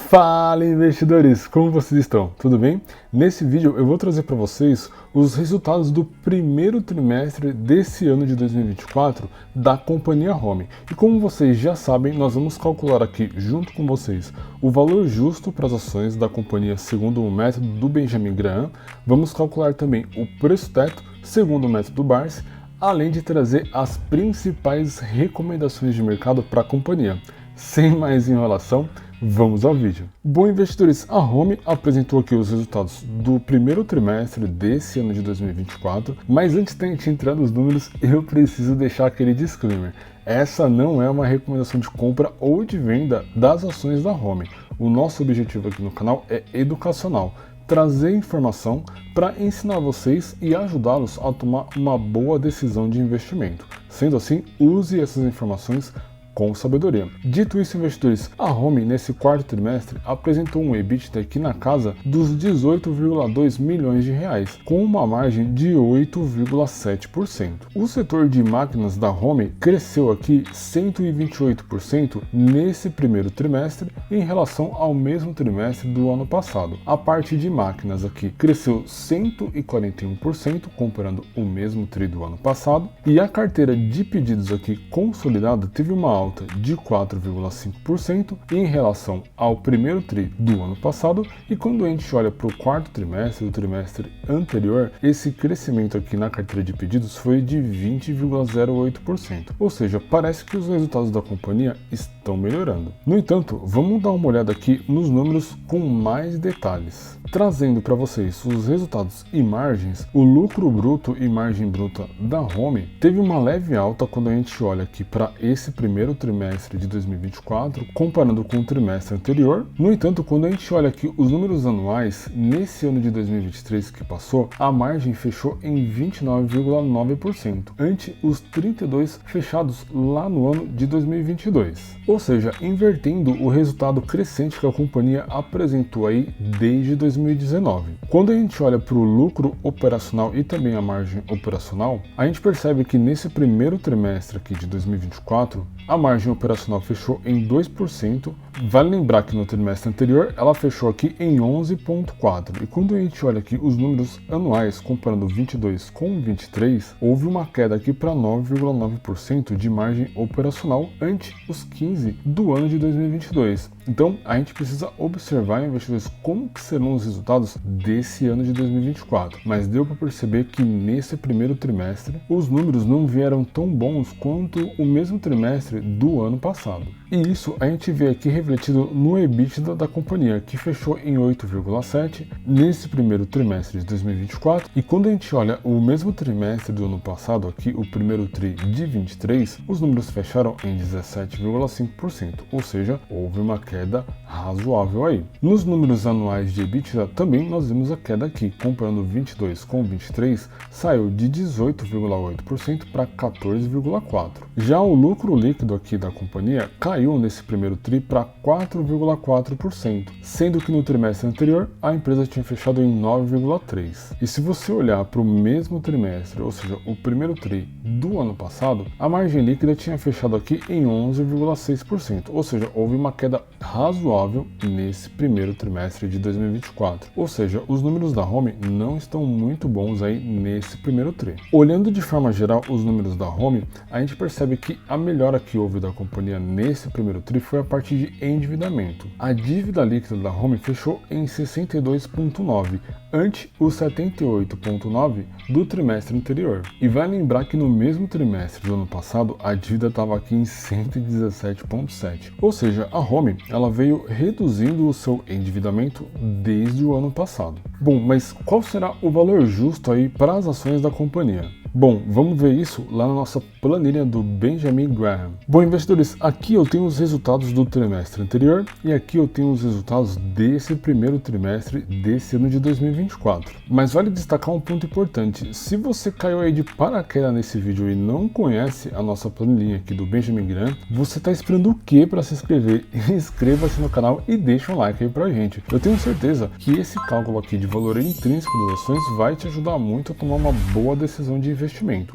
Fala, investidores! Como vocês estão? Tudo bem? Nesse vídeo eu vou trazer para vocês os resultados do primeiro trimestre desse ano de 2024 da companhia Home. E como vocês já sabem, nós vamos calcular aqui junto com vocês o valor justo para as ações da companhia segundo o método do Benjamin Graham. Vamos calcular também o preço teto segundo o método Barsi, além de trazer as principais recomendações de mercado para a companhia. Sem mais enrolação, vamos ao vídeo. Bom, investidores, a Home apresentou aqui os resultados do primeiro trimestre desse ano de 2024, mas antes de a gente entrar nos números, eu preciso deixar aquele disclaimer. Essa não é uma recomendação de compra ou de venda das ações da Home. O nosso objetivo aqui no canal é educacional, trazer informação para ensinar vocês e ajudá-los a tomar uma boa decisão de investimento. Sendo assim, use essas informações com sabedoria. Dito isso, investidores, a Home nesse quarto trimestre apresentou um EBITDA aqui na casa dos 18,2 milhões de reais, com uma margem de 8,7%. O setor de máquinas da Home cresceu aqui 128% nesse primeiro trimestre em relação ao mesmo trimestre do ano passado. A parte de máquinas aqui cresceu 141% comparando o mesmo tri do ano passado, e a carteira de pedidos aqui consolidada teve uma alta de 4,5% em relação ao primeiro tri do ano passado, e quando a gente olha para o quarto trimestre, do trimestre anterior, esse crescimento aqui na carteira de pedidos foi de 20,08%, ou seja, parece que os resultados da companhia estão melhorando. No entanto, vamos dar uma olhada aqui nos números com mais detalhes. Trazendo para vocês os resultados e margens, o lucro bruto e margem bruta da Home teve uma leve alta quando a gente olha aqui para esse primeiro trimestre de 2024, comparando com o trimestre anterior. No entanto, quando a gente olha aqui os números anuais, nesse ano de 2023 que passou, a margem fechou em 29,9%, ante os 32% fechados lá no ano de 2022. Ou seja, invertendo o resultado crescente que a companhia apresentou aí desde 2019. Quando a gente olha para o lucro operacional e também a margem operacional, a gente percebe que nesse primeiro trimestre aqui de 2024, a margem operacional fechou em 2%. Vale lembrar que no trimestre anterior ela fechou aqui em 11,4%. E quando a gente olha aqui os números anuais, comparando 22 com 23, houve uma queda aqui para 9,9% de margem operacional ante os 15% do ano de 2022. Então, a gente precisa observar, investidores, como que serão os resultados desse ano de 2024. Mas deu para perceber que nesse primeiro trimestre, os números não vieram tão bons quanto o mesmo trimestre do ano passado. E isso a gente vê aqui refletido no EBITDA da companhia, que fechou em 8,7 nesse primeiro trimestre de 2024. E quando a gente olha o mesmo trimestre do ano passado, aqui o primeiro tri de 23, os números fecharam em 17,5%, ou seja, houve uma queda razoável aí. Nos números anuais de EBITDA também nós vimos a queda aqui, comparando 22 com 23, saiu de 18,8% para 14,4%. Já o lucro líquido aqui da companhia caiu nesse primeiro tri para 4,4%, sendo que no trimestre anterior a empresa tinha fechado em 9,3%. E se você olhar para o mesmo trimestre, ou seja, o primeiro tri do ano passado, a margem líquida tinha fechado aqui em 11,6%, ou seja, houve uma queda razoável nesse primeiro trimestre de 2024. Ou seja, os números da Home não estão muito bons aí nesse primeiro tri. Olhando de forma geral os números da Home, a gente percebe que a melhora que houve da companhia nesse primeiro tri foi a parte de endividamento. A dívida líquida da Home fechou em 62,9, ante os 78,9 do trimestre anterior. E vai lembrar que no mesmo trimestre do ano passado, a dívida estava aqui em 117,7. Ou seja, a Home ela veio reduzindo o seu endividamento desde o ano passado. Bom, mas qual será o valor justo aí para as ações da companhia? Bom, vamos ver isso lá na nossa planilha do Benjamin Graham. Bom, investidores, aqui eu tenho os resultados do trimestre anterior e aqui eu tenho os resultados desse primeiro trimestre desse ano de 2024. Mas vale destacar um ponto importante. Se você caiu aí de paraquedas nesse vídeo e não conhece a nossa planilha aqui do Benjamin Graham, você está esperando o que para se inscrever? Inscreva-se no canal e deixa um like aí pra gente. Eu tenho certeza que esse cálculo aqui de valor intrínseco das ações vai te ajudar muito a tomar uma boa decisão de investimento.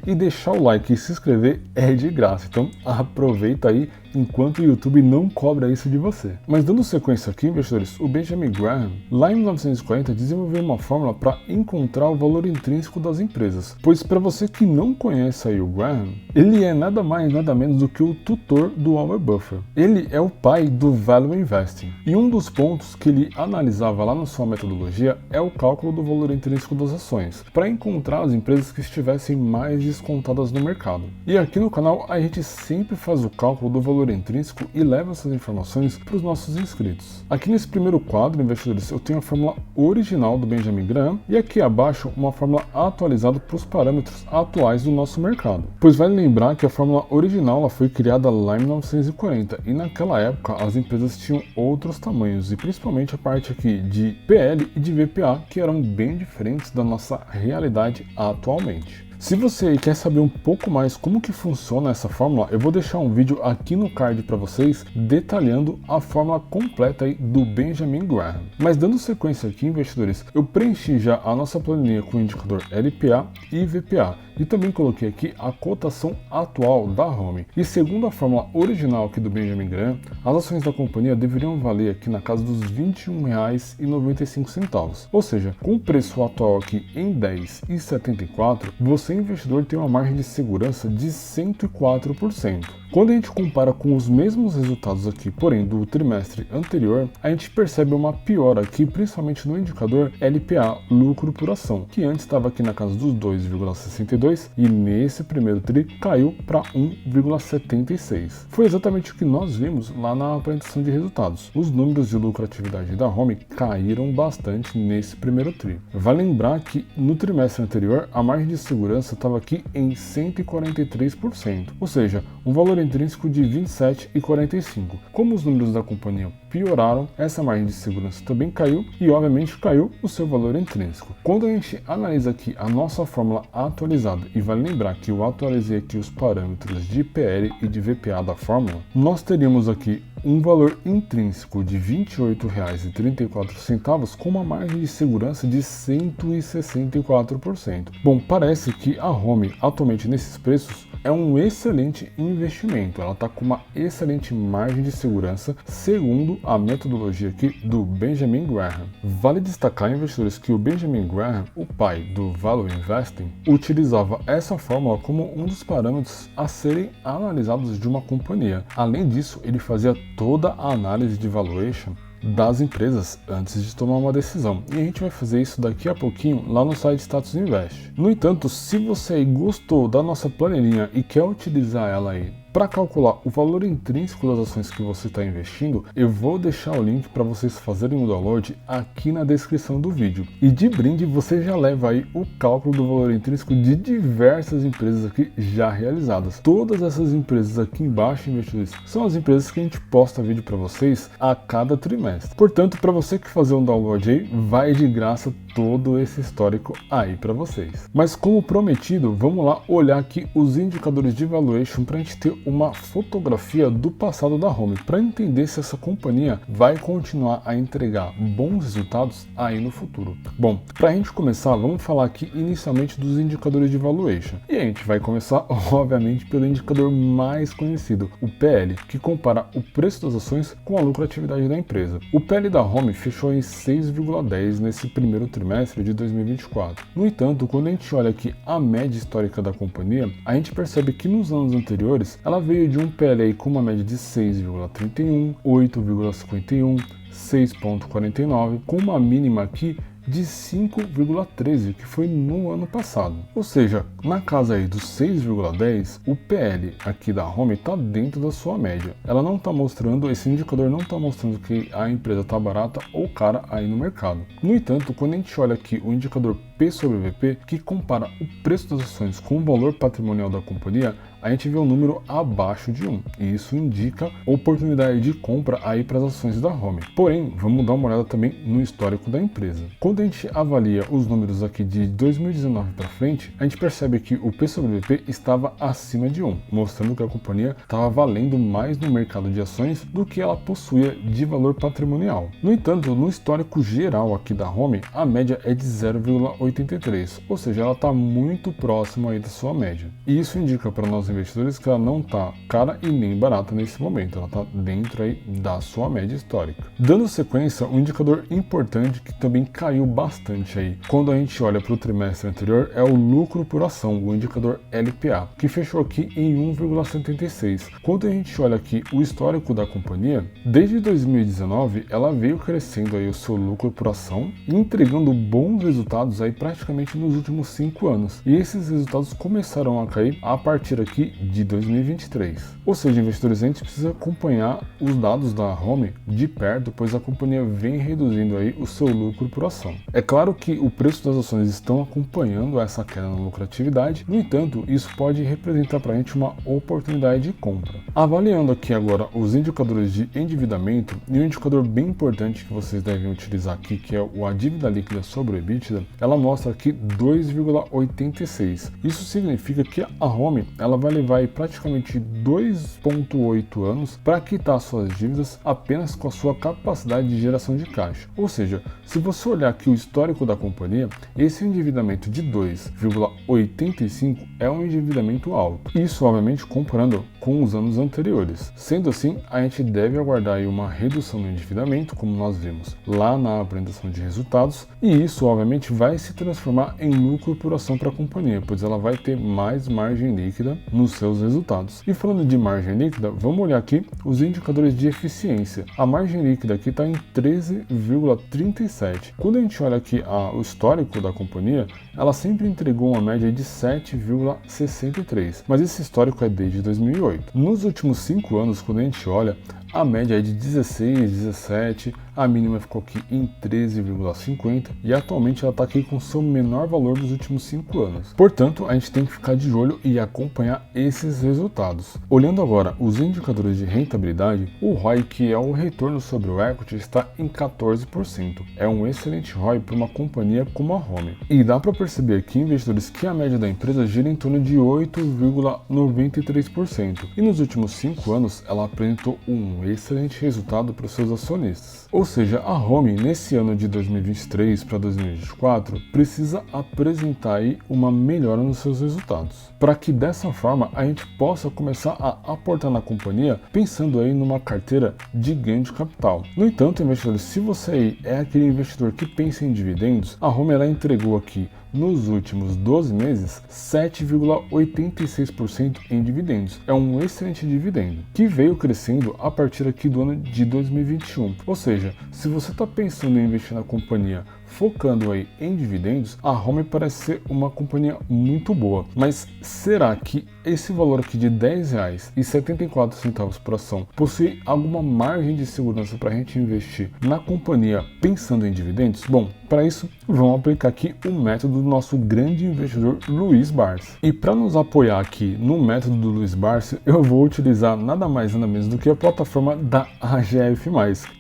E deixar o like e se inscrever é de graça, então aproveita aí enquanto o YouTube não cobra isso de você. Mas dando sequência aqui, investidores, o Benjamin Graham, lá em 1940, desenvolveu uma fórmula para encontrar o valor intrínseco das empresas. Pois para você que não conhece aí o Graham, ele é nada mais nada menos do que o tutor do Warren Buffett. Ele é o pai do Value Investing. E um dos pontos que ele analisava lá na sua metodologia é o cálculo do valor intrínseco das ações, para encontrar as empresas que estivessem mais descontadas no mercado. E aqui no canal a gente sempre faz o cálculo do valor intrínseco e leva essas informações para os nossos inscritos. Aqui nesse primeiro quadro, investidores, eu tenho a fórmula original do Benjamin Graham e aqui abaixo uma fórmula atualizada para os parâmetros atuais do nosso mercado. Pois vale lembrar que a fórmula original ela foi criada lá em 1940 e naquela época as empresas tinham outros tamanhos e principalmente a parte aqui de PL e de VPA que eram bem diferentes da nossa realidade atualmente. Se você quer saber um pouco mais como que funciona essa fórmula, eu vou deixar um vídeo aqui no card para vocês detalhando a fórmula completa aí do Benjamin Graham. Mas dando sequência aqui, investidores, eu preenchi já a nossa planilha com o indicador LPA e VPA e também coloquei aqui a cotação atual da Home. E segundo a fórmula original aqui do Benjamin Graham, as ações da companhia deveriam valer aqui na casa dos R$ 21,95. Ou seja, com o preço atual aqui em R$ 10,74, você investidor tem uma margem de segurança de 104%. Quando a gente compara com os mesmos resultados aqui, porém do trimestre anterior, a gente percebe uma piora aqui, principalmente no indicador LPA, lucro por ação, que antes estava aqui na casa dos 2,62 e nesse primeiro tri caiu para 1,76. Foi exatamente o que nós vimos lá na apresentação de resultados. Os números de lucratividade da Home caíram bastante nesse primeiro tri. Vale lembrar que no trimestre anterior a margem de segurança estava aqui em 143%, ou seja, um valor intrínseco de 27,45. Como os números da companhia pioraram, essa margem de segurança também caiu e obviamente caiu o seu valor intrínseco. Quando a gente analisa aqui a nossa fórmula atualizada, e vale lembrar que eu atualizei aqui os parâmetros de PL e de VPA da fórmula, nós teríamos aqui um valor intrínseco de R$ 28,34 com uma margem de segurança de 164%. Bom, parece que a Home atualmente nesses preços é um excelente investimento, ela está com uma excelente margem de segurança segundo a metodologia aqui do Benjamin Graham. Vale destacar, investidores, que o Benjamin Graham, o pai do Value Investing, utilizava essa fórmula como um dos parâmetros a serem analisados de uma companhia. Além disso, ele fazia toda a análise de valuation das empresas antes de tomar uma decisão. E a gente vai fazer isso daqui a pouquinho lá no site Status Invest. No entanto, se você aí gostou da nossa planilhinha e quer utilizar ela aí para calcular o valor intrínseco das ações que você está investindo, eu vou deixar o link para vocês fazerem o download aqui na descrição do vídeo. E de brinde você já leva aí o cálculo do valor intrínseco de diversas empresas aqui já realizadas. Todas essas empresas aqui embaixo, investidores, são as empresas que a gente posta vídeo para vocês a cada trimestre. Portanto, para você que fazer um download aí, vai de graça todo esse histórico aí para vocês. Mas como prometido, vamos lá olhar aqui os indicadores de valuation para a gente ter uma fotografia do passado da Home, para entender se essa companhia vai continuar a entregar bons resultados aí no futuro. Bom, para a gente começar, vamos falar aqui inicialmente dos indicadores de valuation. E a gente vai começar, obviamente, pelo indicador mais conhecido, o PL, que compara o preço das ações com a lucratividade da empresa. O PL da Home fechou em 6,10 nesse primeiro trimestre de 2024. No entanto, quando a gente olha aqui a média histórica da companhia, a gente percebe que nos anos anteriores ela veio de um PL com uma média de 6,31, 8,51, 6,49, com uma mínima aqui de 5,13, que foi no ano passado. Ou seja, na casa aí dos 6,10, o PL aqui da Home está dentro da sua média. Ela não está mostrando, esse indicador não está mostrando que a empresa está barata ou cara aí no mercado. No entanto, quando a gente olha aqui o indicador P sobre VP, que compara o preço das ações com o valor patrimonial da companhia, a gente vê um número abaixo de 1, e isso indica oportunidade de compra aí para as ações da Home. Porém, vamos dar uma olhada também no histórico da empresa. Quando a gente avalia os números aqui de 2019 para frente, a gente percebe que o P sobre VP estava acima de 1, mostrando que a companhia estava valendo mais no mercado de ações do que ela possuía de valor patrimonial. No entanto, no histórico geral aqui da Home, a média é de 0,83, ou seja, ela está muito próxima aí da sua média. E isso indica para nós, investidores que ela não está cara e nem barata nesse momento, ela está dentro aí da sua média histórica. Dando sequência, um indicador importante que também caiu bastante aí, quando a gente olha para o trimestre anterior, é o lucro por ação, o indicador LPA, que fechou aqui em 1,76. Quando a gente olha aqui o histórico da companhia, desde 2019 ela veio crescendo aí o seu lucro por ação, entregando bons resultados aí praticamente nos últimos 5 anos. E esses resultados começaram a cair a partir aqui de 2023. Ou seja, investidores, a gente precisa acompanhar os dados da Home de perto, pois a companhia vem reduzindo aí o seu lucro por ação. É claro que o preço das ações estão acompanhando essa queda na lucratividade, no entanto, isso pode representar para a gente uma oportunidade de compra. Avaliando aqui agora os indicadores de endividamento, e um indicador bem importante que vocês devem utilizar aqui, que é a dívida líquida sobre o EBITDA, ela mostra aqui 2,86. Isso significa que a Home ela vai levar aí praticamente 2,8 anos para quitar suas dívidas apenas com a sua capacidade de geração de caixa. Ou seja, se você olhar aqui o histórico da companhia, esse endividamento de 2,85 é um endividamento alto. Isso, obviamente, comparando com os anos anteriores. Sendo assim, a gente deve aguardar aí uma redução no endividamento, como nós vimos lá na apresentação de resultados, e isso, obviamente, vai se transformar em lucro por ação para a companhia, pois ela vai ter mais margem líquida nos seus resultados. E falando de margem líquida, vamos olhar aqui os indicadores de eficiência. A margem líquida aqui está em 13,37. Quando a gente olha aqui o histórico da companhia, ela sempre entregou uma média de 7,63, mas esse histórico é desde 2008. Nos últimos 5 anos, quando a gente olha, a média é de 16, 17, a mínima ficou aqui em 13,50 e atualmente ela está aqui com seu menor valor dos últimos 5 anos. Portanto, a gente tem que ficar de olho e acompanhar esses resultados. Olhando agora os indicadores de rentabilidade, o ROI, que é o retorno sobre o equity, está em 14%. É um excelente ROI para uma companhia como a Home. E dá para perceber aqui, investidores, que a média da empresa gira em torno de 8,93%. E nos últimos 5 anos ela apresentou um excelente resultado para os seus acionistas. Ou seja, a Home nesse ano de 2023 para 2024 precisa apresentar aí uma melhora nos seus resultados, para que dessa forma a gente possa começar a aportar na companhia pensando aí numa carteira de ganho de capital. No entanto, investidores, se você aí é aquele investidor que pensa em dividendos, a Home ela entregou aqui nos últimos 12 meses 7,86% em dividendos. É um excelente dividendo que veio crescendo a partir aqui do ano de 2021. Ou seja, se você está pensando em investir na companhia focando aí em dividendos, a Home parece ser uma companhia muito boa. Mas será que esse valor aqui de R$10,74 por ação possui alguma margem de segurança para a gente investir na companhia pensando em dividendos? Bom, para isso vamos aplicar aqui o método do nosso grande investidor Luiz Barsi. E para nos apoiar aqui no método do Luiz Barsi, eu vou utilizar nada mais nada menos do que a plataforma da AGF+,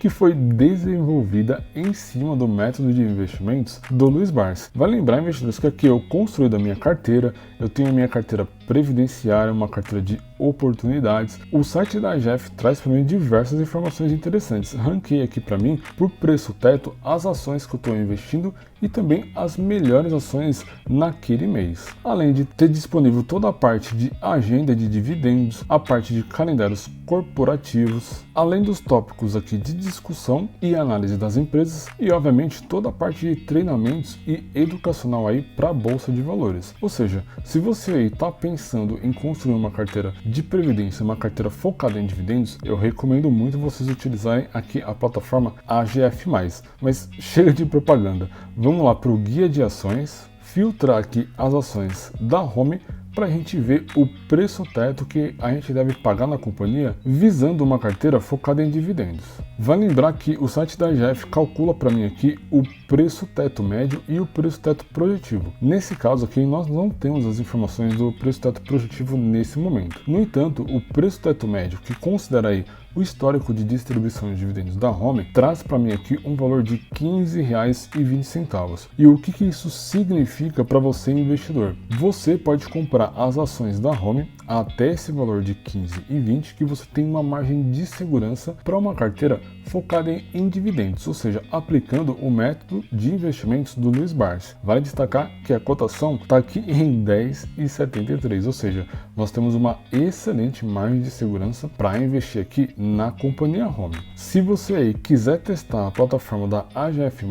que foi desenvolvida em cima do método de investimentos do Luiz Barsi. Vale lembrar, investidores, que aqui eu construí da minha carteira, eu tenho a minha carteira previdenciária, uma carteira de oportunidades. O site da AGF traz para mim diversas informações interessantes. Ranquei aqui para mim por preço teto as ações que eu estou investindo e também as melhores ações naquele mês. Além de ter disponível toda a parte de agenda de dividendos, a parte de calendários corporativos, além dos tópicos aqui de discussão e análise das empresas e obviamente toda a parte de treinamentos e educacional aí para a Bolsa de Valores. Ou seja, se você aí está pensando em construir uma carteira de previdência, uma carteira focada em dividendos, eu recomendo muito vocês utilizarem aqui a plataforma AGF+. Mas chega de propaganda, vamos lá para o guia de ações, filtrar aqui as ações da Home para a gente ver o preço teto que a gente deve pagar na companhia visando uma carteira focada em dividendos. Vale lembrar que o site da AGF calcula para mim aqui o preço teto médio e o preço teto projetivo. Nesse caso aqui nós não temos as informações do preço teto projetivo nesse momento. No entanto, o preço teto médio, que considera aí o histórico de distribuição de dividendos da Home, traz para mim aqui um valor de R$ 15,20. E o que isso significa para você, investidor? Você pode comprar as ações da Home até esse valor de 15 e 20 que você tem uma margem de segurança para uma carteira focada em dividendos, ou seja, aplicando o método de investimentos do Luiz Barsi. Vale destacar que a cotação está aqui em 10,73, ou seja, nós temos uma excelente margem de segurança para investir aqui na companhia Home. Se você aí quiser testar a plataforma da AGF+,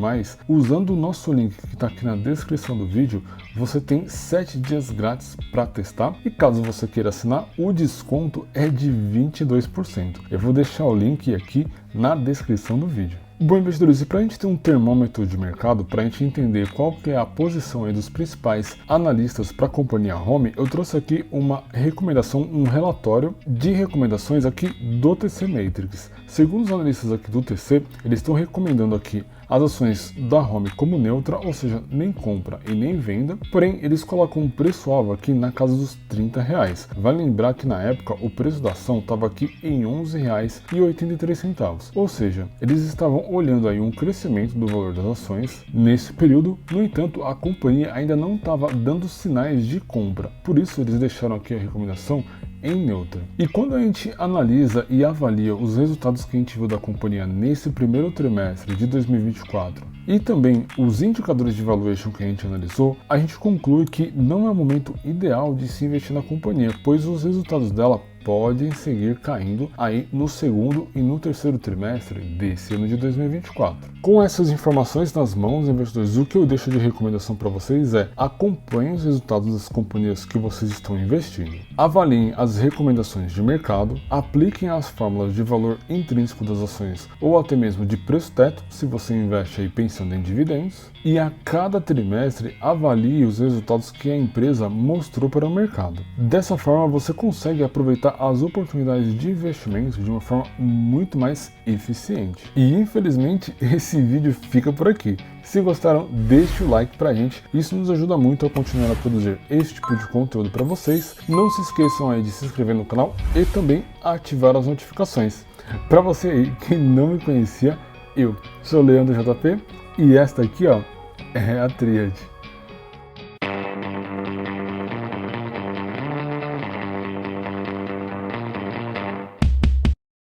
usando o nosso link que está aqui na descrição do vídeo, você tem 7 dias grátis para testar e caso você queira assinar, o desconto é de 22%. Eu vou deixar o link aqui na descrição do vídeo. Bom, investidores, e para a gente ter um termômetro de mercado, para a gente entender qual que é a posição aí dos principais analistas para a companhia Home, eu trouxe aqui uma recomendação, um relatório de recomendações aqui do TC Matrix. Segundo os analistas aqui do TC, eles estão recomendando aqui as ações da Home como neutra, ou seja, nem compra e nem venda, porém eles colocam um preço-alvo aqui na casa dos R$30. Vale lembrar que na época o preço da ação estava aqui em R$11,83, ou seja, eles estavam olhando aí um crescimento do valor das ações nesse período. No entanto, a companhia ainda não estava dando sinais de compra, por isso eles deixaram aqui a recomendação em neutra. E quando a gente analisa e avalia os resultados que a gente viu da companhia nesse primeiro trimestre de 2024 e também os indicadores de valuation que a gente analisou, a gente conclui que não é o momento ideal de se investir na companhia, pois os resultados dela podem seguir caindo aí no segundo e no terceiro trimestre desse ano de 2024. Com essas informações nas mãos, investidores, o que eu deixo de recomendação para vocês é: acompanhem os resultados das companhias que vocês estão investindo, avaliem as recomendações de mercado, apliquem as fórmulas de valor intrínseco das ações ou até mesmo de preço-teto, se você investe aí pensando em dividendos, e a cada trimestre avalie os resultados que a empresa mostrou para o mercado. Dessa forma, você consegue aproveitar as oportunidades de investimento de uma forma muito mais eficiente. E infelizmente esse vídeo fica por aqui. Se gostaram, deixe o like pra gente, isso nos ajuda muito a continuar a produzir esse tipo de conteúdo para vocês. Não se esqueçam aí de se inscrever no canal e também ativar as notificações. Para você aí que não me conhecia, eu sou Leandro JP e esta aqui, ó, é a Tríade.